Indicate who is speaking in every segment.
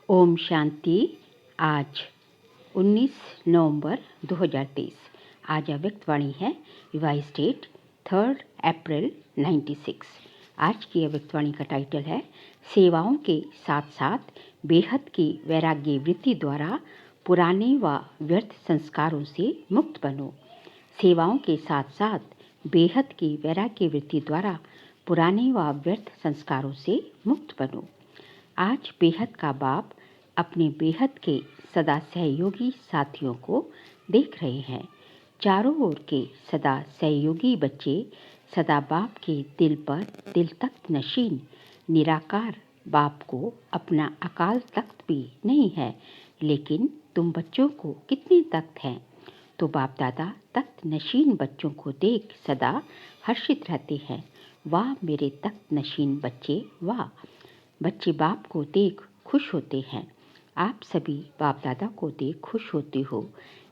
Speaker 1: ओम शांति। आज 19 नवंबर 2023। आज अव्यक्तवाणी है रिवाइज डेट 3 अप्रैल 96। आज की अव्यक्तवाणी का टाइटल है सेवाओं के साथ साथ बेहद की वैराग्य वृत्ति द्वारा पुराने व व्यर्थ संस्कारों से मुक्त बनो। सेवाओं के साथ साथ बेहद की वैराग्य वृत्ति द्वारा पुराने व व्यर्थ संस्कारों से मुक्त बनो। आज बेहद का बाप अपने बेहद के सदा सहयोगी साथियों को देख रहे हैं। चारों ओर के सदा सहयोगी बच्चे सदा बाप के दिल पर दिल तख्त नशीन निराकार बाप को अपना अकाल तख्त भी नहीं है, लेकिन तुम बच्चों को कितने तख्त हैं? तो बाप दादा तख्त नशीन बच्चों को देख सदा हर्षित रहते हैं। वाह मेरे तख्त नशीन बच्चे, वाह! बच्चे बाप को देख खुश होते हैं। आप सभी बाप दादा को देख खुश होते हो,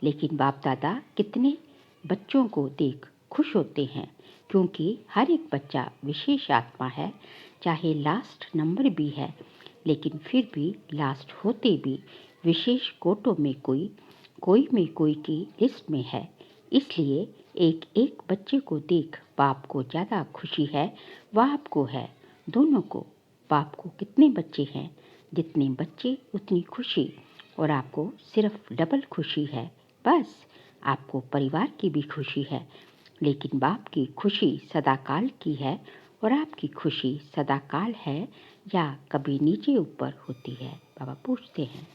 Speaker 1: लेकिन बाप दादा कितने बच्चों को देख खुश होते हैं? क्योंकि हर एक बच्चा विशेष आत्मा है, चाहे लास्ट नंबर भी है, लेकिन फिर भी लास्ट होते भी विशेष कोटों में कोई की लिस्ट में है। इसलिए एक एक बच्चे को देख बाप को ज़्यादा खुशी है, वह आपको है, दोनों को। बाप को कितने बच्चे हैं? जितने बच्चे उतनी खुशी, और आपको सिर्फ डबल खुशी है। बस आपको परिवार की भी खुशी है, लेकिन बाप की खुशी सदाकाल की है और आपकी खुशी सदाकाल है या कभी नीचे ऊपर होती है? बाबा पूछते हैं।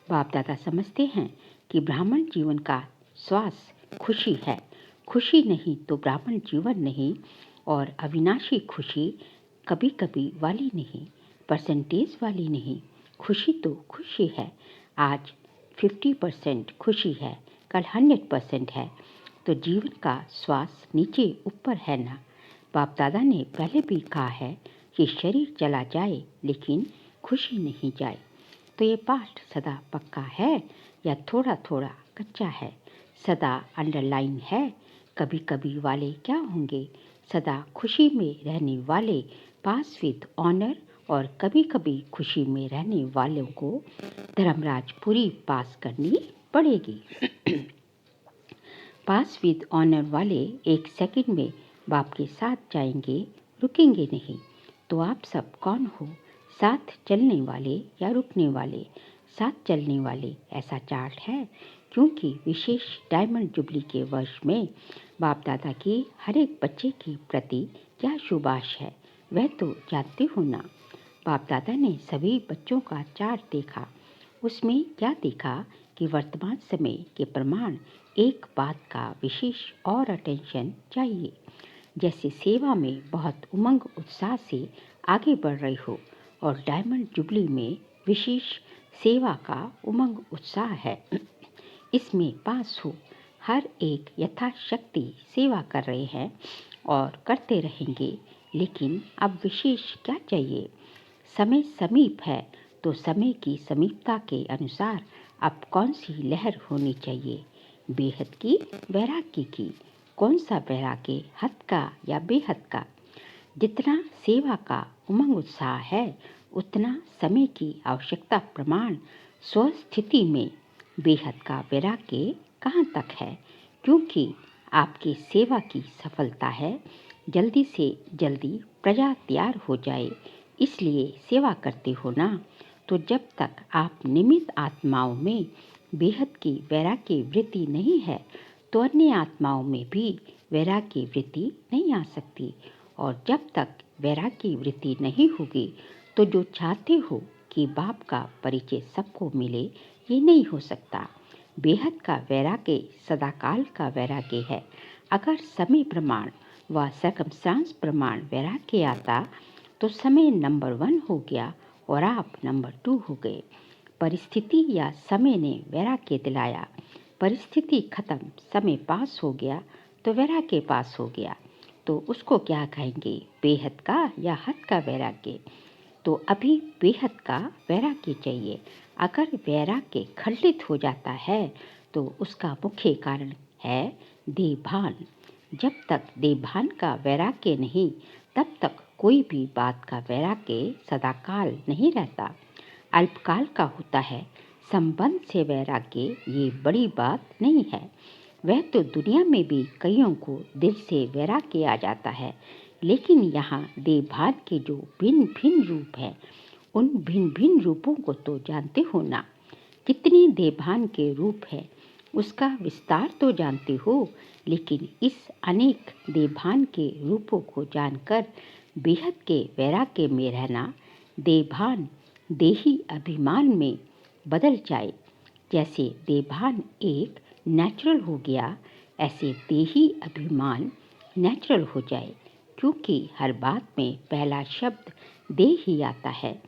Speaker 1: बाप दादा समझते हैं कि ब्राह्मण जीवन का श्वास खुशी है। खुशी नहीं तो ब्राह्मण जीवन नहीं, और अविनाशी खुशी कभी कभी वाली नहीं, परसेंटेज वाली नहीं। खुशी तो खुशी है। आज 50% खुशी है, कल 100% है, तो जीवन का श्वास नीचे ऊपर है ना। बाप दादा ने पहले भी कहा है कि शरीर चला जाए लेकिन खुशी नहीं जाए। तो ये पाठ सदा पक्का है या थोड़ा थोड़ा कच्चा है? सदा अंडरलाइन है। कभी कभी वाले क्या होंगे? सदा खुशी में रहने वाले पास विद ऑनर, और कभी कभी खुशी में रहने वालों को धर्मराज पूरी पास करनी पड़ेगी। पास विद ऑनर वाले एक सेकंड में बाप के साथ जाएंगे, रुकेंगे नहीं। तो आप सब कौन हो? साथ चलने वाले या रुकने वाले? साथ चलने वाले ऐसा चार्ट है, क्योंकि विशेष डायमंड जुबली के वर्ष में बाप दादा की हर एक बच्चे के प्रति क्या शुभाश है वह तो जानते हो ना। बाप दादा ने सभी बच्चों का चार्ट देखा। उसमें क्या देखा कि वर्तमान समय के प्रमाण एक बात का विशेष और अटेंशन चाहिए। जैसे सेवा में बहुत उमंग उत्साह से आगे बढ़ रहे हो, और डायमंड जुबली में विशेष सेवा का उमंग उत्साह है। इसमें पास हो, हर एक यथाशक्ति सेवा कर रहे हैं और करते रहेंगे, लेकिन अब विशेष क्या चाहिए? समय समीप है, तो समय की समीपता के अनुसार अब कौन सी लहर होनी चाहिए? बेहद की, वैराग्य की। कौन सा वैराग्य, हद का या बेहद का? जितना सेवा का उमंग उत्साह है, उतना समय की आवश्यकता प्रमाण स्वस्थिति में बेहद का वैराग्य कहाँ तक है? क्योंकि आपकी सेवा की सफलता है जल्दी से जल्दी प्रजा तैयार हो जाए, इसलिए सेवा करते हो ना। तो जब तक आप निमित्त आत्माओं में बेहद की वैराग्य वृत्ति नहीं है, तो अन्य आत्माओं में भी वैराग्य वृत्ति नहीं आ सकती। और जब तक वैराग्य वृत्ति नहीं होगी, तो जो चाहते हो कि बाप का परिचय सबको मिले, ये नहीं हो सकता। बेहद का वैराग्य सदाकाल का वैराग्य है। अगर समय प्रमाण व सर्कमस्टांस प्रमाण वैराग्य आता, तो समय नंबर 1 हो गया और आप नंबर 2 हो गए। परिस्थिति या समय ने वैराग्य दिलाया, परिस्थिति खत्म, समय पास हो गया, तो वैराग्य पास हो गया। तो उसको क्या कहेंगे? बेहद का या हद का वैराग्य? तो अभी बेहद का वैराग्य चाहिए। अगर वैराग्य खंडित हो जाता है, तो उसका मुख्य कारण है देभान। जब तक देभान का वैराग्य नहीं, तब तक कोई भी बात का वैराग्य सदाकाल नहीं रहता। अल्पकाल का होता है। संबंध से वैराग्य ये बड़ी बात नहीं है। वह तो दुनिया में भी कईयों को दिल से वैराग्य आ जाता है, लेकिन यहाँ देहभान के जो भिन्न भिन्न रूप हैं, उन भिन्न भिन्न रूपों को तो जानते हो ना। कितने देहभान के रूप है उसका विस्तार तो जानते हो, लेकिन इस अनेक देहभान के रूपों को जानकर बेहद के वैराग्य में रहना, देहभान देही अभिमान में बदल जाए। जैसे देहभान एक नेचुरल हो गया, ऐसे देही अभिमान नेचुरल हो जाए, क्योंकि हर बात में पहला शब्द देह ही आता है।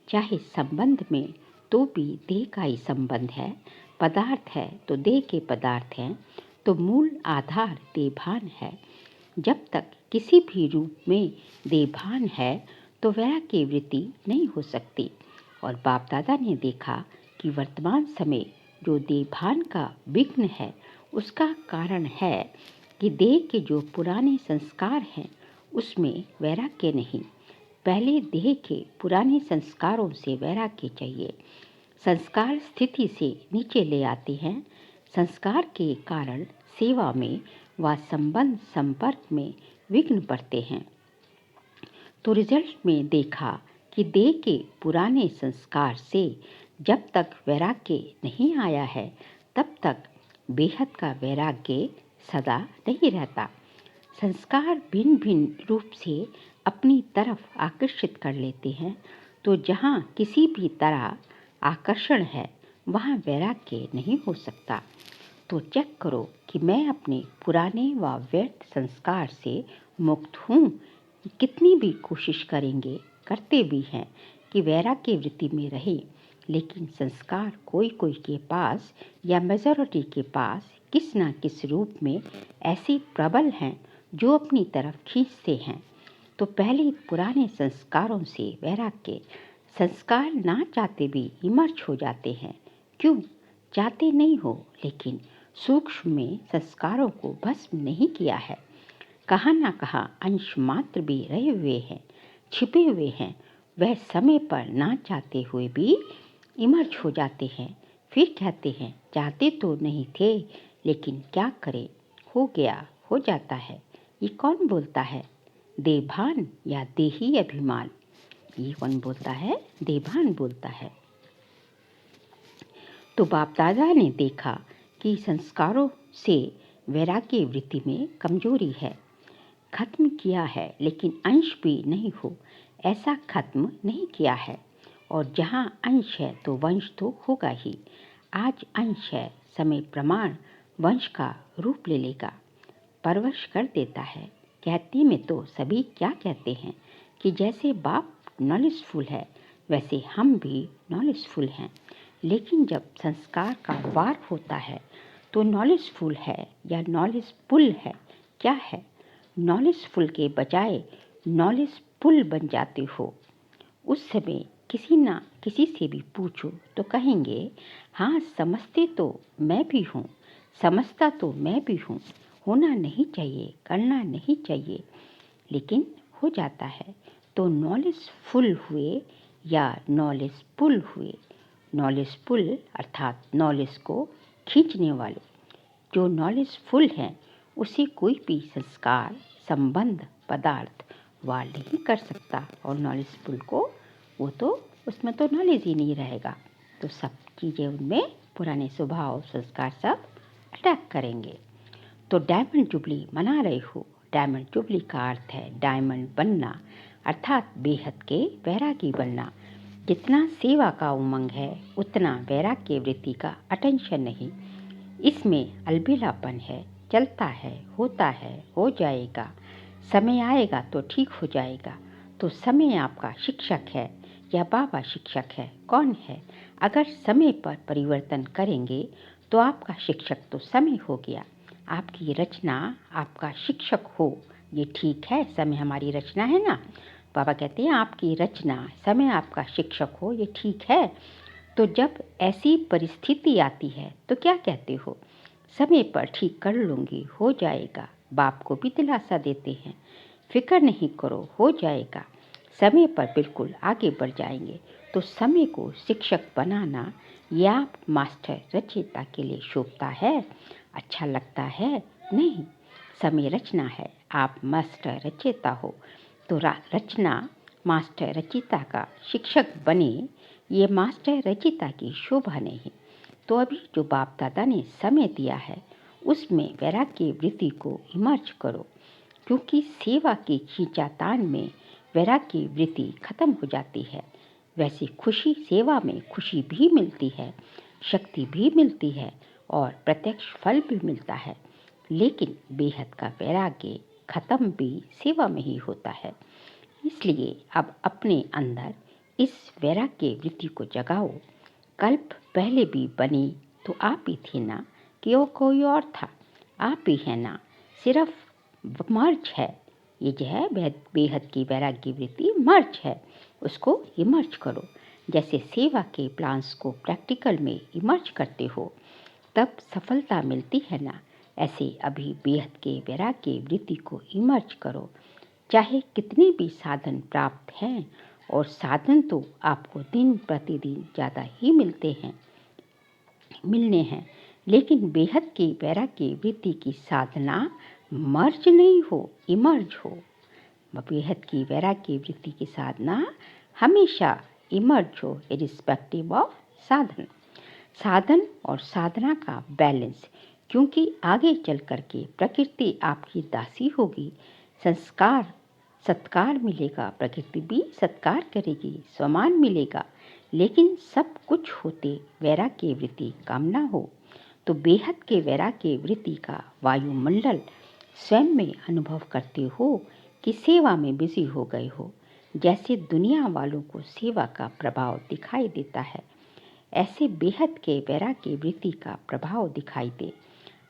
Speaker 1: चाहे संबंध में तो भी देह का ही संबंध है, पदार्थ है तो देह के पदार्थ हैं, तो मूल आधार देहभान है। जब तक किसी भी रूप में देहभान है तो वैराग्य वृत्ति नहीं हो सकती। और बाप दादा ने देखा कि वर्तमान समय जो देहभान का विघ्न है, उसका कारण है कि देह के जो पुराने संस्कार हैं उसमें वैराग्य नहीं। पहले देह के पुराने संस्कारों से वैराग्य चाहिए। संस्कार स्थिति से नीचे ले आते हैं। संस्कार के कारण सेवा में व संबंध संपर्क में विघ्न पड़ते हैं। तो रिजल्ट में देखा कि देह के पुराने संस्कार से जब तक वैराग्य नहीं आया है, तब तक बेहद का वैराग्य सदा नहीं रहता। संस्कार भिन्न भिन्न रूप से अपनी तरफ आकर्षित कर लेते हैं, तो जहाँ किसी भी तरह आकर्षण है वहाँ वैराग्य नहीं हो सकता। तो चेक करो कि मैं अपने पुराने व व्यर्थ संस्कार से मुक्त हूँ। कितनी भी कोशिश करेंगे, करते भी हैं कि वैराग्य वृत्ति में रहे, लेकिन संस्कार कोई कोई के पास या मेजॉरिटी के पास किस ना किस रूप में ऐसे प्रबल हैं जो अपनी तरफ खींचते हैं। तो पहले पुराने संस्कारों से वैराग्य, संस्कार ना चाहते भी इमर्ज हो जाते हैं। क्यों चाहते नहीं हो, लेकिन सूक्ष्म में संस्कारों को भस्म नहीं किया है। कहाँ ना कहाँ अंश मात्र भी रहे हुए हैं, छिपे हुए हैं। वह समय पर ना चाहते हुए भी इमर्ज हो जाते हैं। फिर कहते हैं चाहते तो नहीं थे, लेकिन क्या करें, हो गया, हो जाता है। ये कौन बोलता है? देहभान या देही अभिमान? ये कौन बोलता है? देहभान बोलता है। तो बाप दादा ने देखा कि संस्कारों से वैराग्य वृत्ति में कमजोरी है। खत्म किया है, लेकिन अंश भी नहीं हो, ऐसा खत्म नहीं किया है। और जहाँ अंश है तो वंश तो होगा ही। आज अंश है, समय प्रमाण वंश का रूप ले लेगा, परवश कर देता है। कहते में तो सभी क्या कहते हैं कि जैसे बाप नॉलेजफुल है, वैसे हम भी नॉलेजफुल हैं। लेकिन जब संस्कार का वार होता है तो नॉलेजफुल है या नॉलेजफुल है, क्या है? नॉलेजफुल के बजाय नॉलेजफुल बन जाते हो। उस समय किसी ना किसी से भी पूछो तो कहेंगे हाँ, समझते तो मैं भी हूँ, समझता तो मैं भी हूँ। होना नहीं चाहिए, करना नहीं चाहिए, लेकिन हो जाता है। तो नॉलेजफुल हुए या नॉलेजफुल हुए। नॉलेजफुल अर्थात नॉलेज को खींचने वाले। जो नॉलेजफुल हैं उसे कोई भी संस्कार, संबंध, पदार्थ वार नहीं कर सकता। और नॉलेजफुल को वो तो उसमें तो नॉलेज ही नहीं रहेगा, तो सब चीज़ें उनमें पुराने स्वभाव संस्कार सब अटैक करेंगे। तो डायमंड जुबली मना रहे हो। डायमंड जुबली का अर्थ है डायमंड बनना, अर्थात बेहद के वैरागी बनना। जितना सेवा का उमंग है उतना वैराग्य वृत्ति का अटेंशन नहीं। इसमें अलबेलापन है, चलता है, होता है, हो जाएगा, समय आएगा तो ठीक हो जाएगा। तो समय आपका शिक्षक है या बाबा शिक्षक है? कौन है? अगर समय पर परिवर्तन करेंगे तो आपका शिक्षक तो समय हो गया। आपकी रचना आपका शिक्षक हो, ये ठीक है। समय हमारी रचना है ना। बाबा कहते हैं आपकी रचना, समय आपका शिक्षक हो, ये ठीक है। तो जब ऐसी परिस्थिति आती है तो क्या कहते हो? समय पर ठीक कर लूँगी, हो जाएगा। बाप को भी दिलासा देते हैं, फिक्र नहीं करो, हो जाएगा। समय पर बिल्कुल आगे बढ़ जाएंगे। तो समय को शिक्षक बनाना या मास्टर रचयिता के लिए शोभता है, अच्छा लगता है? नहीं, समय रचना है। आप मास्टर रचयिता हो तो रचना मास्टर रचयिता का शिक्षक बने, ये मास्टर रचयिता की शोभा नहीं। तो अभी जो बाप दादा ने समय दिया है उसमें वैराग्य वृत्ति को इमर्ज करो, क्योंकि सेवा के खींचातान में वैराग्य वृत्ति खत्म हो जाती है। वैसे खुशी सेवा में खुशी भी मिलती है, शक्ति भी मिलती है और प्रत्यक्ष फल भी मिलता है, लेकिन बेहद का वैराग्य खत्म भी सेवा में ही होता है। इसलिए अब अपने अंदर इस वैराग्य वृत्ति को जगाओ। कल्प पहले भी बनी तो आप ही थे ना, कि वो कोई और था? आप ही है ना, सिर्फ मर्ज है। ये जो है बेहद की वैराग्य वृत्ति मर्ज है, उसको इमर्ज करो। जैसे सेवा के प्लान्स को प्रैक्टिकल में इमर्ज करते हो तब सफलता मिलती है ना, ऐसे अभी बेहद के वैराग्य वृत्ति को इमर्ज करो। चाहे कितने भी साधन प्राप्त हैं, और साधन तो आपको दिन प्रतिदिन ज़्यादा ही मिलने हैं, लेकिन बेहद की वैराग्य वृत्ति की साधना मर्ज नहीं हो, इमर्ज हो। बेहद की वैराग्य वृत्ति की साधना हमेशा इमर्ज हो, इरिस्पेक्टिव ऑफ साधन और साधना का बैलेंस, क्योंकि आगे चल कर के प्रकृति आपकी दासी होगी। सत्कार मिलेगा, प्रकृति भी सत्कार करेगी, सम्मान मिलेगा, लेकिन सब कुछ होते वैराग्य वृत्ति कम ना हो। तो बेहद के वैराग्य वृत्ति का वायुमंडल स्वयं में अनुभव करते हो कि सेवा में बिजी हो गए हो। जैसे दुनिया वालों को सेवा का प्रभाव दिखाई देता है, ऐसे बेहद के वैराग्य वृत्ति का प्रभाव दिखाई दे।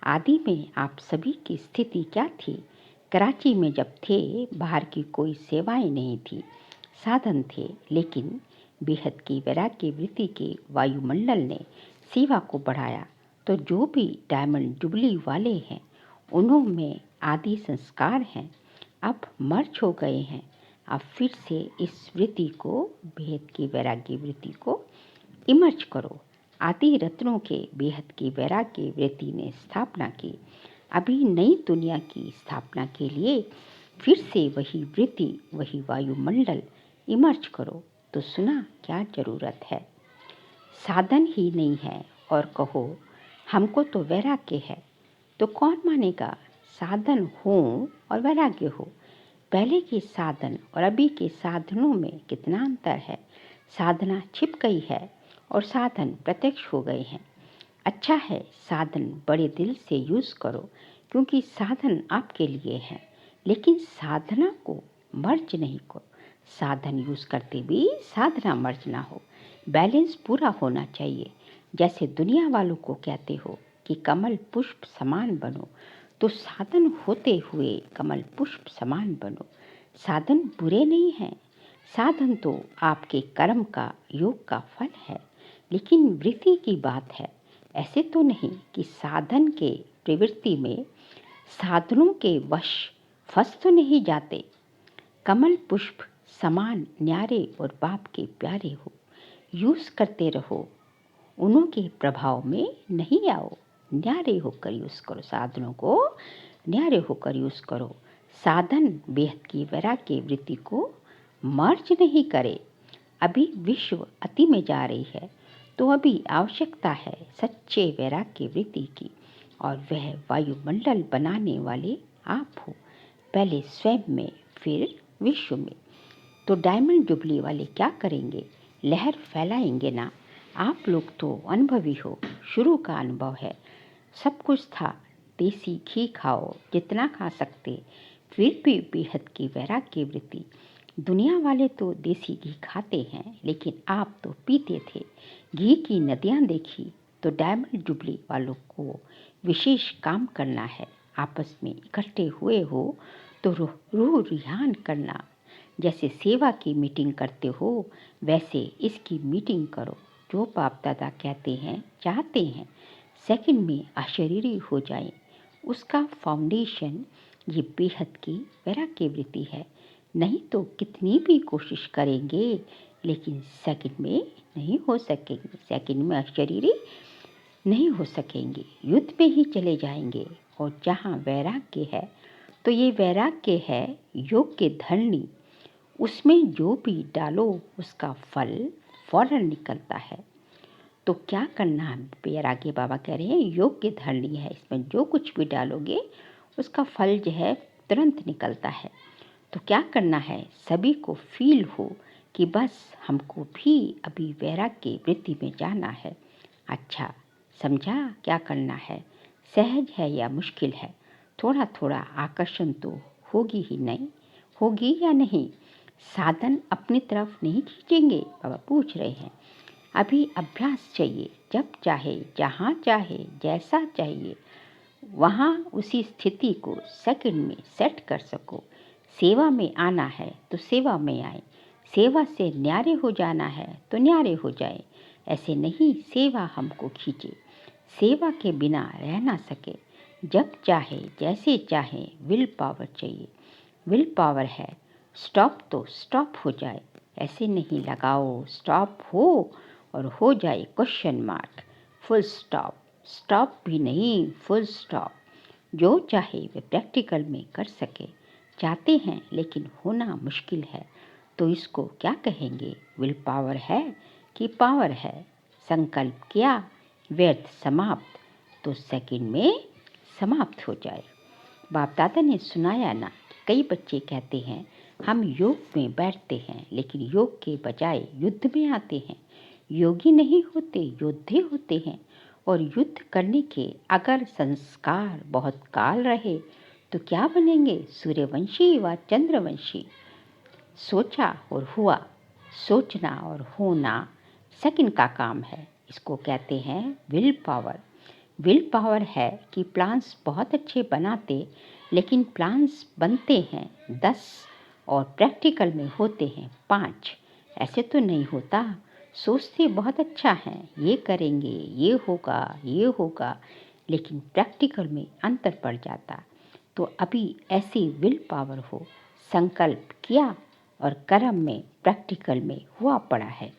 Speaker 1: आदि में आप सभी की स्थिति क्या थी? कराची में जब थे, बाहर की कोई सेवाएं नहीं थी, साधन थे, लेकिन बेहद की वैराग्य वृत्ति के वायुमंडल ने सेवा को बढ़ाया। तो जो भी डायमंड जुबली वाले हैं, उनमें आदि संस्कार हैं, अब मर्ज हो गए हैं। अब फिर से इस वृत्ति को, बेहद की वैराग्य वृत्ति को इमर्ज करो। आदि रत्नों के बेहद की वैराग्य वृत्ति ने स्थापना की। अभी नई दुनिया की स्थापना के लिए फिर से वही वृत्ति, वही वायुमंडल इमर्ज करो। तो सुना क्या जरूरत है? साधन ही नहीं है और कहो हमको तो वैराग्य है, तो कौन मानेगा? साधन हो और वैराग्य हो। पहले के साधन और अभी के साधनों में कितना अंतर है। साधना छिप गई है और साधन प्रत्यक्ष हो गए हैं। अच्छा है, साधन बड़े दिल से यूज़ करो, क्योंकि साधन आपके लिए है, लेकिन साधना को मर्ज नहीं करो। साधन यूज़ करते भी साधना मर्ज ना हो, बैलेंस पूरा होना चाहिए। जैसे दुनिया वालों को कहते हो कि कमल पुष्प समान बनो, तो साधन होते हुए कमल पुष्प समान बनो। साधन बुरे नहीं हैं, साधन तो आपके कर्म का, योग का फल है, लेकिन वृत्ति की बात है। ऐसे तो नहीं कि साधन के प्रवृत्ति में साधनों के वश फंस तो नहीं जाते। कमल पुष्प समान न्यारे और बाप के प्यारे हो, यूज करते रहो, उन्हों के प्रभाव में नहीं आओ। न्यारे होकर यूज करो, साधनों को न्यारे होकर यूज करो। साधन बेहद की वैराग्य वृत्ति को मर्ज नहीं करे। अभी विश्व अति में जा रही है, तो अभी आवश्यकता है सच्चे वैराग्य वृत्ति की, और वह वायुमंडल बनाने वाले आप हो, पहले स्वयं में फिर विश्व में। तो डायमंड जुबली वाले क्या करेंगे? लहर फैलाएंगे ना। आप लोग तो अनुभवी हो, शुरू का अनुभव है, सब कुछ था। देसी घी खाओ जितना खा सकते, फिर भी बेहद की वैराग्य वृत्ति। दुनिया वाले तो देसी घी खाते हैं, लेकिन आप तो पीते थे। घी की नदियाँ देखी। तो डायमंड जुबली वालों को विशेष काम करना है। आपस में इकट्ठे हुए हो तो रूह रिहान करना। जैसे सेवा की मीटिंग करते हो, वैसे इसकी मीटिंग करो। जो बाप दादा कहते हैं, चाहते हैं सेकंड में अशरीरी हो जाए, उसका फाउंडेशन ये बेहद की वैराग्य वृत्ति है। नहीं तो कितनी भी कोशिश करेंगे, लेकिन सेकंड में नहीं हो सकेंगे, सेकंड में अशरीरी नहीं हो सकेंगे, युद्ध में ही चले जाएंगे। और जहाँ वैराग्य है तो ये वैराग्य है योग के धरनी, उसमें जो भी डालो उसका फल फौरन निकलता है। तो क्या करना है, वैराग्य बाबा कह रहे हैं योग की धरनी है, इसमें जो कुछ भी डालोगे उसका फल जो है तुरंत निकलता है। तो क्या करना है, सभी को फील हो कि बस हमको भी अभी वैराग्य वृत्ति में जाना है। अच्छा समझा क्या करना है, सहज है या मुश्किल है, थोड़ा थोड़ा आकर्षण तो होगी ही नहीं, होगी या नहीं, साधन अपनी तरफ नहीं खींचेंगे, बाबा पूछ रहे हैं। अभी अभ्यास चाहिए, जब चाहे जहाँ चाहे जैसा चाहिए वहाँ उसी स्थिति को सेकंड में सेट कर सको। सेवा में आना है तो सेवा में आए, सेवा से न्यारे हो जाना है तो न्यारे हो जाए। ऐसे नहीं सेवा हमको खींचे, सेवा के बिना रह ना सके। जब चाहे जैसे चाहे विल पावर चाहिए, विल पावर है, स्टॉप तो स्टॉप हो जाए। ऐसे नहीं लगाओ स्टॉप हो और हो जाए question mark, full stop, stop भी नहीं फुल स्टॉप। जो चाहे वे प्रैक्टिकल में कर सके, चाहते हैं लेकिन होना मुश्किल है तो इसको क्या कहेंगे, विल पावर है कि पावर है। संकल्प किया व्यर्थ समाप्त तो सेकंड में समाप्त हो जाए। बाप दादा ने सुनाया ना, कई बच्चे कहते हैं हम योग में बैठते हैं लेकिन योग के बजाय युद्ध में आते हैं। योगी नहीं होते, योद्धे होते हैं। और युद्ध करने के अगर संस्कार बहुत काल रहे तो क्या बनेंगे, सूर्यवंशी व चंद्रवंशी। सोचा और हुआ, सोचना और होना सेकंड का काम है। इसको कहते हैं विल पावर। विल पावर है कि प्लान्स बहुत अच्छे बनाते लेकिन प्लान्स बनते हैं 10 और प्रैक्टिकल में होते हैं 5। ऐसे तो नहीं होता, सोचते बहुत अच्छा है ये करेंगे ये होगा, लेकिन प्रैक्टिकल में अंतर पड़ जाता। तो अभी ऐसी विल पावर हो, संकल्प किया और कर्म में प्रैक्टिकल में हुआ पड़ा है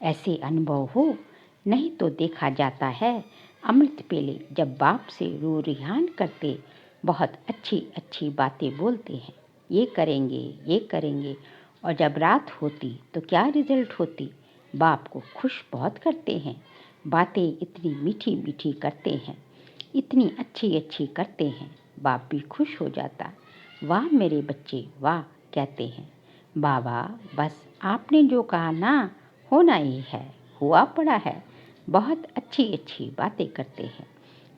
Speaker 1: ऐसे अनुभव हो। नहीं तो देखा जाता है अमृत पेले जब बाप से रो रिहान करते, बहुत अच्छी अच्छी बातें बोलते हैं, ये करेंगे, और जब रात होती तो क्या रिजल्ट होती, बाप को खुश बहुत करते हैं। बातें इतनी मीठी मीठी करते हैं, इतनी अच्छी अच्छी करते हैं, बाप भी खुश हो जाता। वाह मेरे बच्चे वाह कहते हैं, बाबा बस आपने जो कहा ना होना ही है, हुआ पड़ा है। बहुत अच्छी अच्छी बातें करते हैं।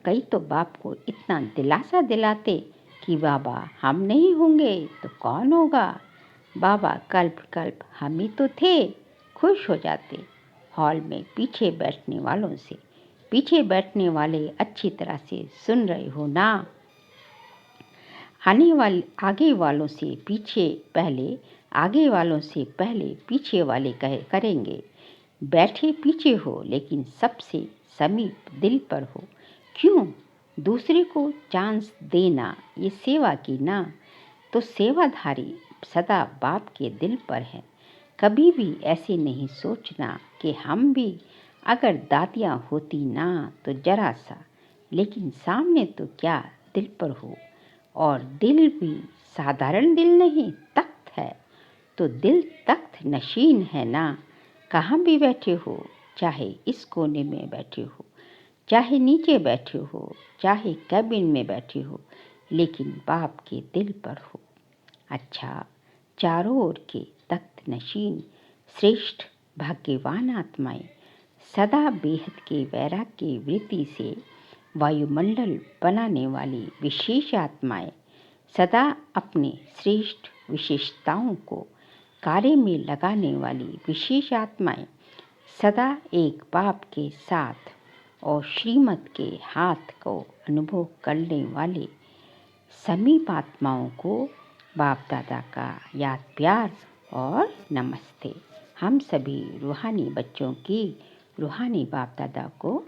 Speaker 1: कई तो बाप को इतना दिलासा दिलाते कि बाबा हम नहीं होंगे तो कौन होगा, बाबा कल्प कल्प हम ही तो थे, खुश हो जाते। हॉल में पीछे बैठने वालों से, पीछे बैठने वाले अच्छी तरह से सुन रहे हो ना, आने वाले आगे वालों से पीछे पहले, आगे वालों से पहले पीछे वाले करेंगे। बैठे पीछे हो लेकिन सबसे समीप दिल पर हो। क्यों, दूसरे को चांस देना ये सेवा की ना। तो सेवाधारी सदा बाप के दिल पर है। कभी भी ऐसे नहीं सोचना कि हम भी अगर दादियाँ होती ना तो जरा सा, लेकिन सामने तो क्या दिल पर हो। और दिल भी साधारण दिल नहीं, तख्त है। तो दिल तख्त नशीन है ना। कहाँ भी बैठे हो, चाहे इस कोने में बैठे हो, चाहे नीचे बैठे हो, चाहे कैबिन में बैठे हो, लेकिन बाप के दिल पर हो। अच्छा, चारों ओर के तख्त नशीन श्रेष्ठ भाग्यवान आत्माएं सदा बेहद के वैराग्य वृत्ति से वायुमंडल बनाने वाली विशेष आत्माएं, सदा अपने श्रेष्ठ विशेषताओं को कार्य में लगाने वाली विशेष आत्माएं, सदा एक बाप के साथ और श्रीमत के हाथ को अनुभव करने वाले समीप आत्माओं को बाप दादा का याद प्यार और नमस्ते। हम सभी रूहानी बच्चों की रूहानी बाप दादा को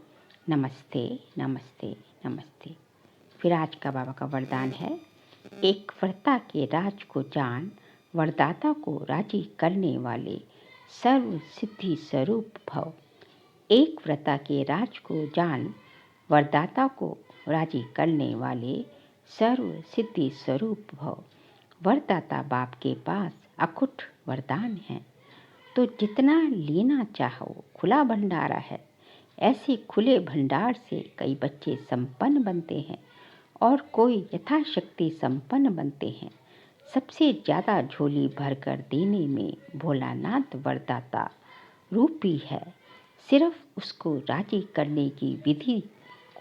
Speaker 1: नमस्ते नमस्ते नमस्ते। फिर आज का बाबा का वरदान है, एक वर्ता के राज को जान, वरदाता को राजी करने वाले सर्व सिद्धि स्वरूप भव। एक व्रता के राज को जान, वरदाता को राजी करने वाले सर्व सिद्धि स्वरूप भव। वरदाता बाप के पास अखुट वरदान है, तो जितना लेना चाहो खुला भंडारा है। ऐसे खुले भंडार से कई बच्चे संपन्न बनते हैं और कोई यथाशक्ति संपन्न बनते हैं। सबसे ज़्यादा झोली भरकर देने में भोलानाथ वरदाता रूपी है। सिर्फ उसको राजी करने की विधि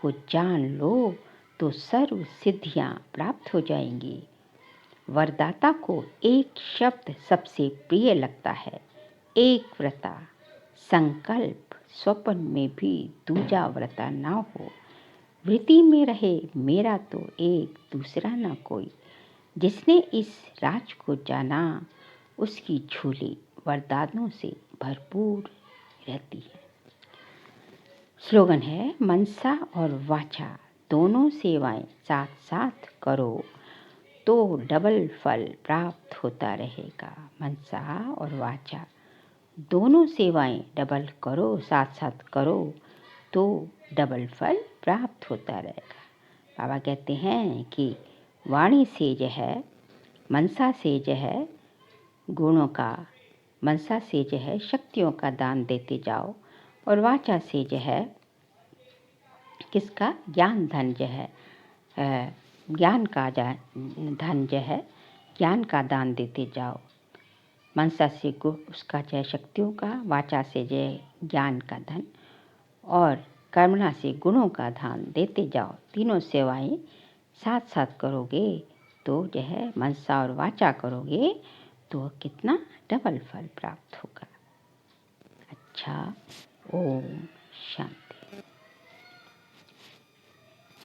Speaker 1: को जान लो तो सर्व सिद्धियाँ प्राप्त हो जाएंगी। वरदाता को एक शब्द सबसे प्रिय लगता है, एक व्रता। संकल्प स्वप्न में भी दूजा व्रता ना हो। वृत्ति में रहे मेरा तो एक दूसरा ना कोई। जिसने इस राज को जाना उसकी झोली वरदानों से भरपूर रहती है। स्लोगन है, मनसा और वाचा दोनों सेवाएं साथ साथ करो तो डबल फल प्राप्त होता रहेगा। मनसा और वाचा दोनों सेवाएं डबल करो, साथ साथ करो तो डबल फल प्राप्त होता रहेगा। बाबा कहते हैं कि वाणी से जो है, मनसा से जो है गुणों का, मनसा से जो है शक्तियों का दान देते जाओ, और वाचा से जो है किसका, ज्ञान धन जो है, ज्ञान का धन जो है, ज्ञान का दान देते जाओ। मनसा से उसका जो है शक्तियों का, वाचा से जो है ज्ञान का धन, और कर्मणा से गुणों का दान देते जाओ। तीनों सेवाएं साथ साथ करोगे तो जो है, मनसा और वाचा करोगे तो कितना डबल फल प्राप्त होगा। अच्छा, ओम शांति।